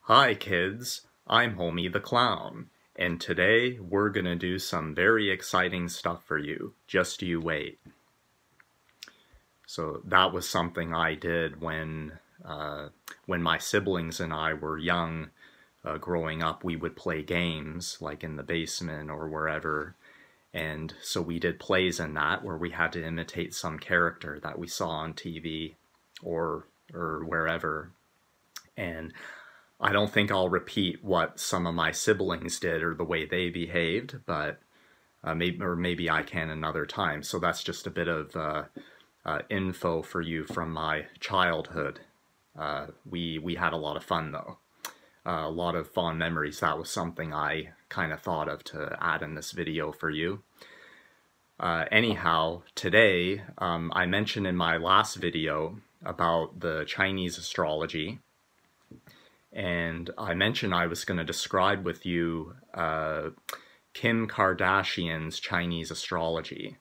Hi kids, I'm Homie the Clown, and today we're gonna do some very exciting stuff for you. Just you wait. So that was something I did when my siblings and I were young. Growing up, we would play games, like in the basement or wherever, and so we did plays in that where we had to imitate some character that we saw on TV or wherever. And I don't think I'll repeat what some of my siblings did or the way they behaved, but maybe I can another time. So that's just a bit of info for you from my childhood. We had a lot of fun though. A lot of fond memories. That was something I kind of thought of to add in this video for you. Anyhow, today I mentioned in my last video about the Chinese astrology, and I mentioned I was going to describe with you Kim Kardashian's Chinese astrology.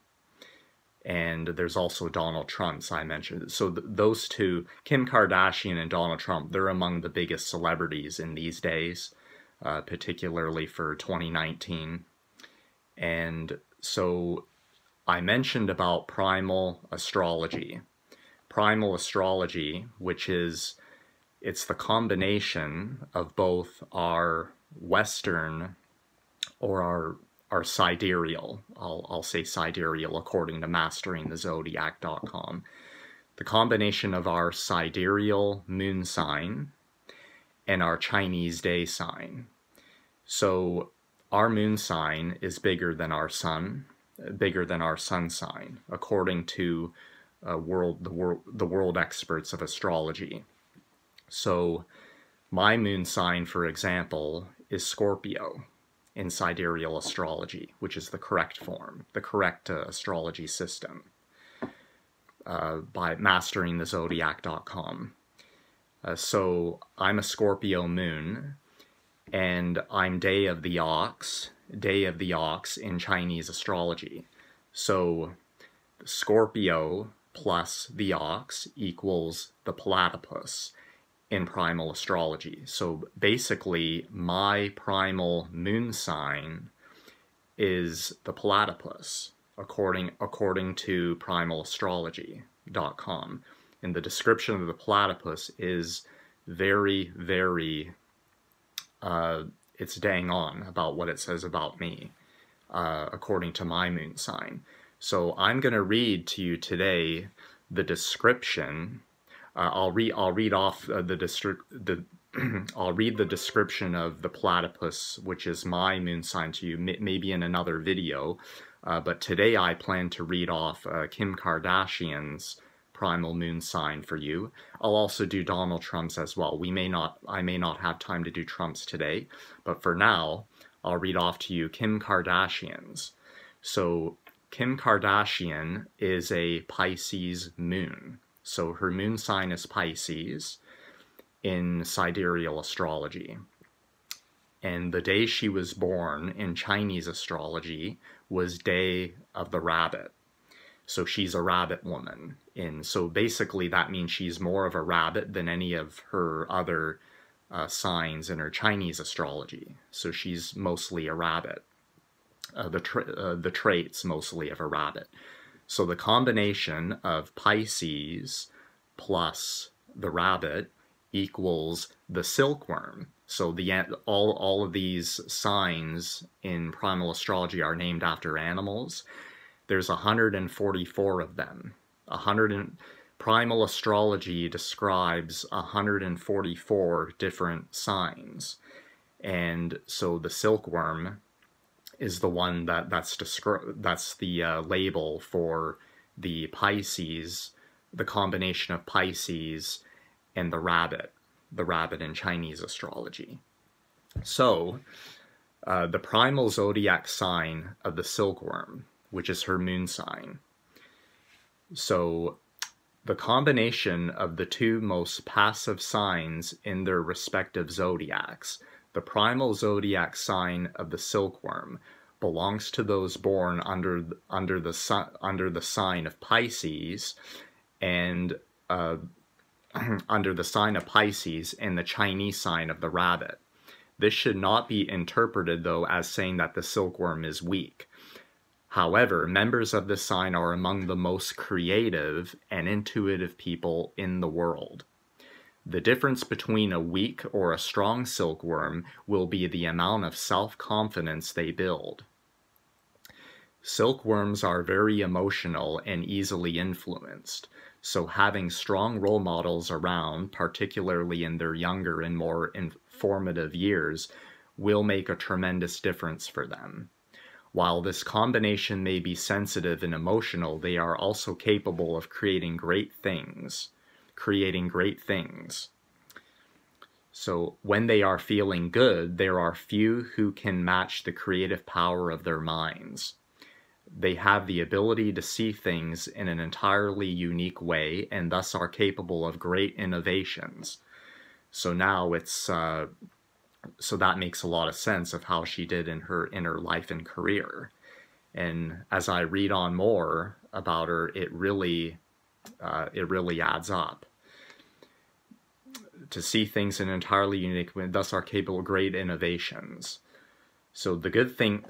And there's also Donald Trump's I mentioned. So those two, Kim Kardashian and Donald Trump, they're among the biggest celebrities in these days, particularly for 2019. And so I mentioned about Primal Astrology. Primal Astrology, which is, it's the combination of both our Western or our Sidereal, I'll say Sidereal according to masteringthezodiac.com, the combination of our Sidereal moon sign and our Chinese day sign. So our moon sign is bigger than our sun sign, according to the world experts of astrology. So my moon sign, for example, is Scorpio in Sidereal astrology, which is the correct form, the correct astrology system, by masteringthezodiac.com. So I'm a Scorpio moon, and I'm day of the ox in Chinese astrology. So Scorpio plus the ox equals the platypus in primal astrology. So basically, my primal moon sign is the platypus, according to primalastrology.com. And the description of the platypus is very, very, it's dang on about what it says about me, according to my moon sign. So I'm going to read to you today the description. I'll read off I'll read the description of the platypus, which is my moon sign, to you, maybe in another video. But today I plan to read off Kim Kardashian's primal moon sign for you. I'll also do Donald Trump's as well. I may not have time to do Trump's today, but for now, I'll read off to you Kim Kardashian's. So Kim Kardashian is a Pisces moon. So her moon sign is Pisces in Sidereal astrology. And the day she was born in Chinese astrology was Day of the Rabbit. So she's a rabbit woman. And so basically that means she's more of a rabbit than any of her other signs in her Chinese astrology. So she's mostly a rabbit. The traits mostly of a rabbit. So the combination of Pisces plus the rabbit equals the silkworm. So all of these signs in primal astrology are named after animals. There's 144 of them. Primal astrology describes 144 different signs. And so the silkworm is the one that's the label for the Pisces, the combination of Pisces and the rabbit in Chinese astrology. So the primal zodiac sign of the silkworm, which is her moon sign. So the combination of the two most passive signs in their respective zodiacs, the primal zodiac sign of the silkworm, belongs to those born under the sign of Pisces, and under the sign of Pisces and the Chinese sign of the rabbit. This should not be interpreted, though, as saying that the silkworm is weak. However, members of this sign are among the most creative and intuitive people in the world. The difference between a weak or a strong silkworm will be the amount of self-confidence they build. Silkworms are very emotional and easily influenced, so having strong role models around, particularly in their younger and more informative years, will make a tremendous difference for them. While this combination may be sensitive and emotional, they are also capable of creating great things. So when they are feeling good, there are few who can match the creative power of their minds. They have the ability to see things in an entirely unique way and thus are capable of great innovations. So now so that makes a lot of sense of how she did in her life and career. And as I read on more about her, it really adds up. To see things in an entirely unique way, thus are capable of great innovations. So the good thing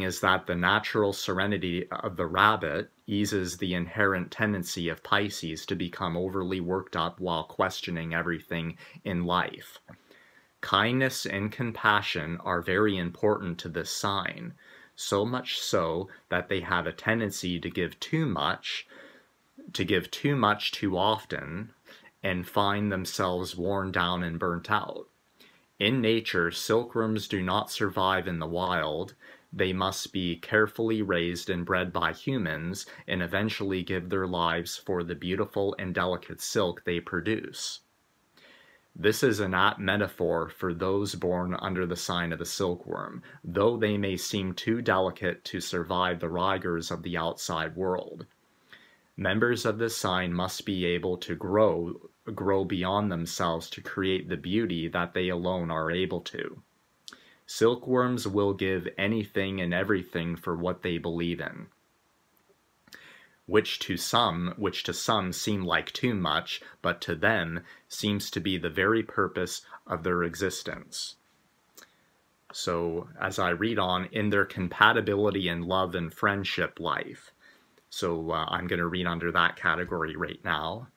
is that the natural serenity of the rabbit eases the inherent tendency of Pisces to become overly worked up while questioning everything in life. Kindness and compassion are very important to this sign, so much so that they have a tendency to give too much too often, and find themselves worn down and burnt out. In nature, silkworms do not survive in the wild. They must be carefully raised and bred by humans and eventually give their lives for the beautiful and delicate silk they produce. This is an apt metaphor for those born under the sign of the silkworm, though they may seem too delicate to survive the rigors of the outside world. Members of this sign must be able to grow beyond themselves to create the beauty that they alone are able to. Silkworms will give anything and everything for what they believe in, which to some seem like too much, but to them seems to be the very purpose of their existence. So as I read on, in their compatibility in love and friendship life. So I'm going to read under that category right now.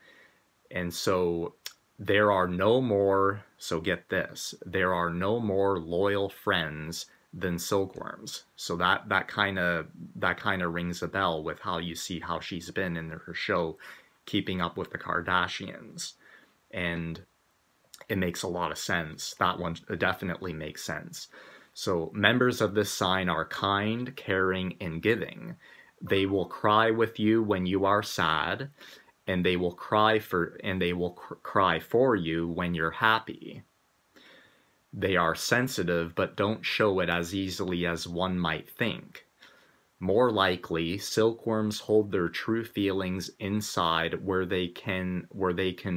And so there are no more, so get this, there are no more loyal friends than silkworms. So that kind of rings a bell with how you see how she's been in her show, Keeping Up with the Kardashians. And it makes a lot of sense. That one definitely makes sense. So members of this sign are kind, caring, and giving. They will cry with you when you are sad, and they will cry for you when you're happy. They are sensitive but don't show it as easily as one might think. More likely, silkworms hold their true feelings inside where they can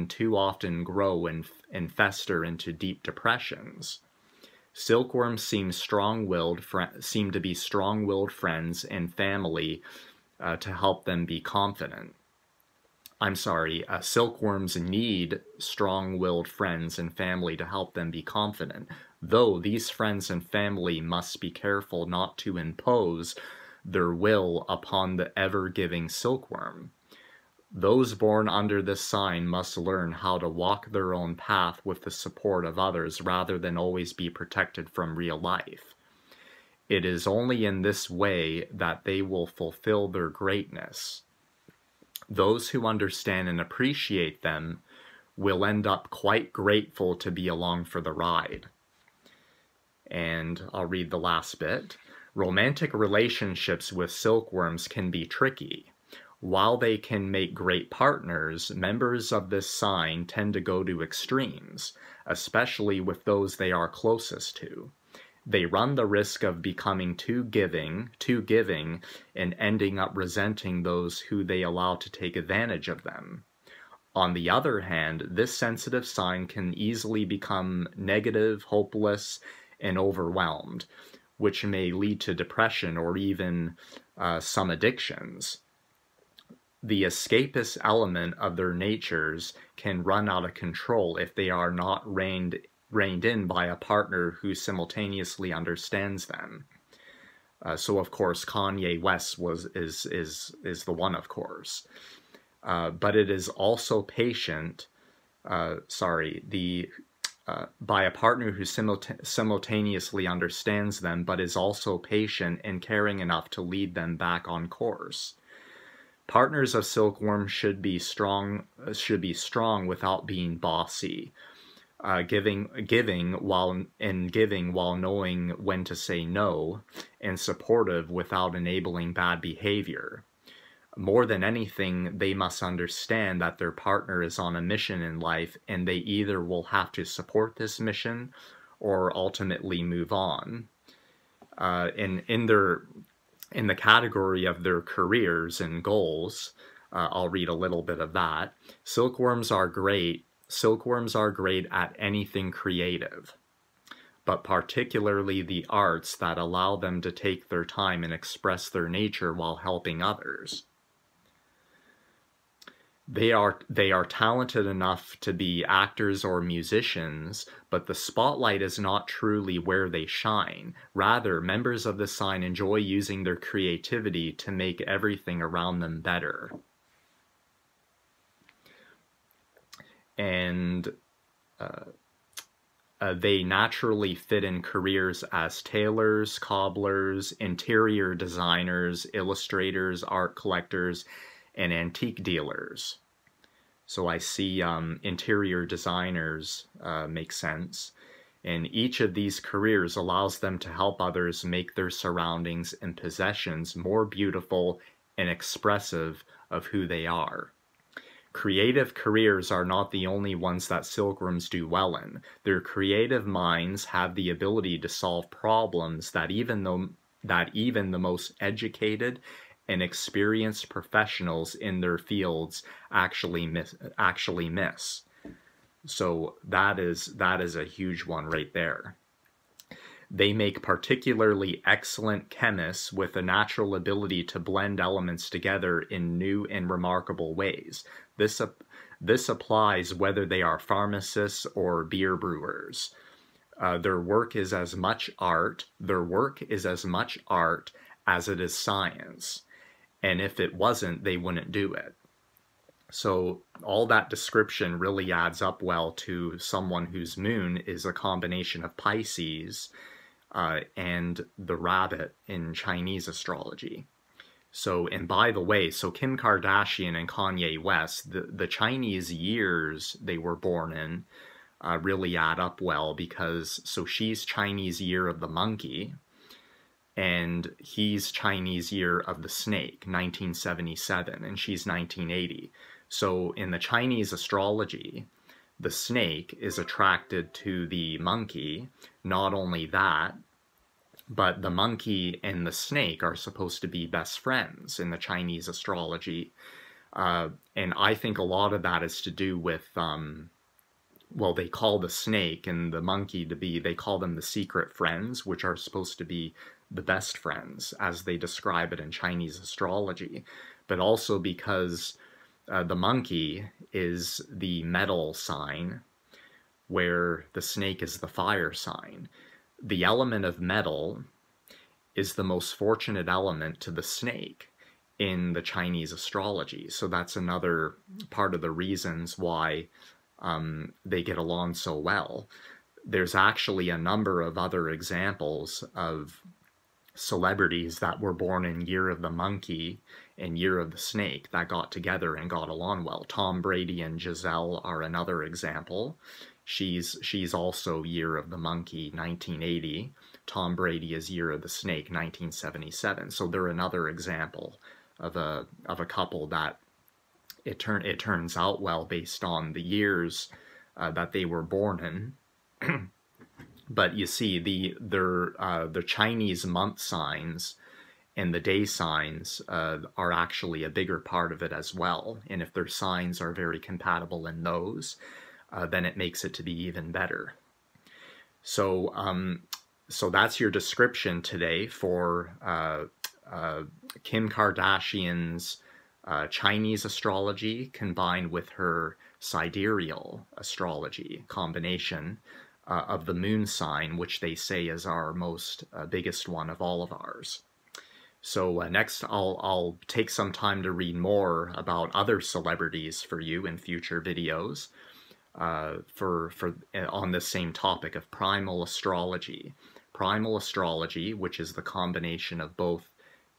too often grow and fester into deep depressions. Silkworms seem to be strong-willed friends and family to help them be confident. I'm sorry, silkworms need strong-willed friends and family to help them be confident, though these friends and family must be careful not to impose their will upon the ever-giving silkworm. Those born under this sign must learn how to walk their own path with the support of others rather than always be protected from real life. It is only in this way that they will fulfill their greatness. Those who understand and appreciate them will end up quite grateful to be along for the ride. And I'll read the last bit. Romantic relationships with silkworms can be tricky. While they can make great partners, members of this sign tend to go to extremes, especially with those they are closest to. They run the risk of becoming too giving, and ending up resenting those who they allow to take advantage of them. On the other hand, this sensitive sign can easily become negative, hopeless, and overwhelmed, which may lead to depression or even some addictions. the escapist element of their natures can run out of control if they are not reined in by a partner who simultaneously understands them. So of course Kanye West is the one, of course. But it is also patient. By a partner who simultaneously understands them, but is also patient and caring enough to lead them back on course. Partners of silkworm should be strong without being bossy, giving while knowing when to say no, and supportive without enabling bad behavior. More than anything, they must understand that their partner is on a mission in life, and they either will have to support this mission or ultimately move on. In the category of their careers and goals, I'll read a little bit of that. Silkworms are great at anything creative, but particularly the arts that allow them to take their time and express their nature while helping others. They are talented enough to be actors or musicians, but the spotlight is not truly where they shine. Rather, members of this sign enjoy using their creativity to make everything around them better. And they naturally fit in careers as tailors, cobblers, interior designers, illustrators, art collectors, and antique dealers. So I see interior designers make sense. And each of these careers allows them to help others make their surroundings and possessions more beautiful and expressive of who they are. Creative careers are not the only ones that silkworms do well in. Their creative minds have the ability to solve problems that even the most educated and experienced professionals in their fields actually miss. So that is a huge one right there. They make particularly excellent chemists with a natural ability to blend elements together in new and remarkable ways. This applies whether they are pharmacists or beer brewers. Their work is as much art as it is science. And if it wasn't, they wouldn't do it. So all that description really adds up well to someone whose moon is a combination of Pisces and the rabbit in Chinese astrology. So, and by the way, so Kim Kardashian and Kanye West, the Chinese years they were born in really add up well, because so she's Chinese year of the monkey, and he's Chinese year of the snake, 1977, and she's 1980. So in the Chinese astrology, the snake is attracted to the monkey. Not only that, but the monkey and the snake are supposed to be best friends in the Chinese astrology. And I think a lot of that is to do with, well, they call the snake and the monkey they call them the secret friends, which are supposed to be the best friends, as they describe it in Chinese astrology. But also because the monkey is the metal sign, where the snake is the fire sign. The element of metal is the most fortunate element to the snake in the Chinese astrology. So that's another part of the reasons why they get along so well. There's actually a number of other examples of celebrities that were born in year of the monkey and year of the snake that got together and got along well. Tom Brady and Giselle are another example. She's also year of the monkey, 1980. Tom Brady is year of the snake, 1977. So they're another example of a couple that it turns out well based on the years that they were born in. But you see, the Chinese month signs and the day signs are actually a bigger part of it as well. And if their signs are very compatible in those, then it makes it to be even better. So, so that's your description today for Kim Kardashian's Chinese astrology combined with her sidereal astrology combination of the moon sign, which they say is our most biggest one of all of ours. So next, I'll take some time to read more about other celebrities for you in future videos on this same topic of primal astrology. Primal astrology, which is the combination of both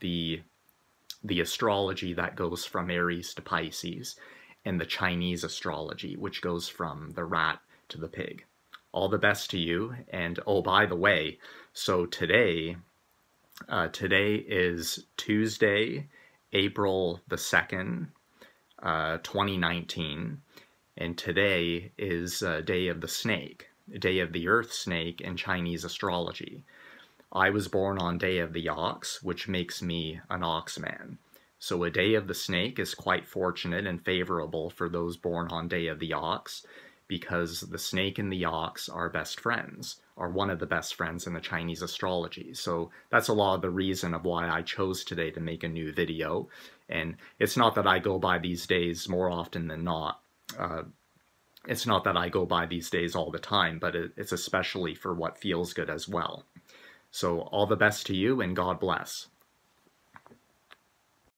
the astrology that goes from Aries to Pisces, and the Chinese astrology, which goes from the rat to the pig. All the best to you. And oh, by the way, so today is Tuesday, April the 2nd, 2019, and today is Day of the Snake, Day of the Earth Snake in Chinese astrology. I was born on Day of the Ox, which makes me an Oxman. So a Day of the Snake is quite fortunate and favorable for those born on Day of the Ox, because the snake and the ox are best friends, are one of the best friends in the Chinese astrology. So that's a lot of the reason of why I chose today to make a new video. And it's not that I go by these days more often than not. It's not that I go by these days all the time, but it's especially for what feels good as well. So all the best to you, and God bless.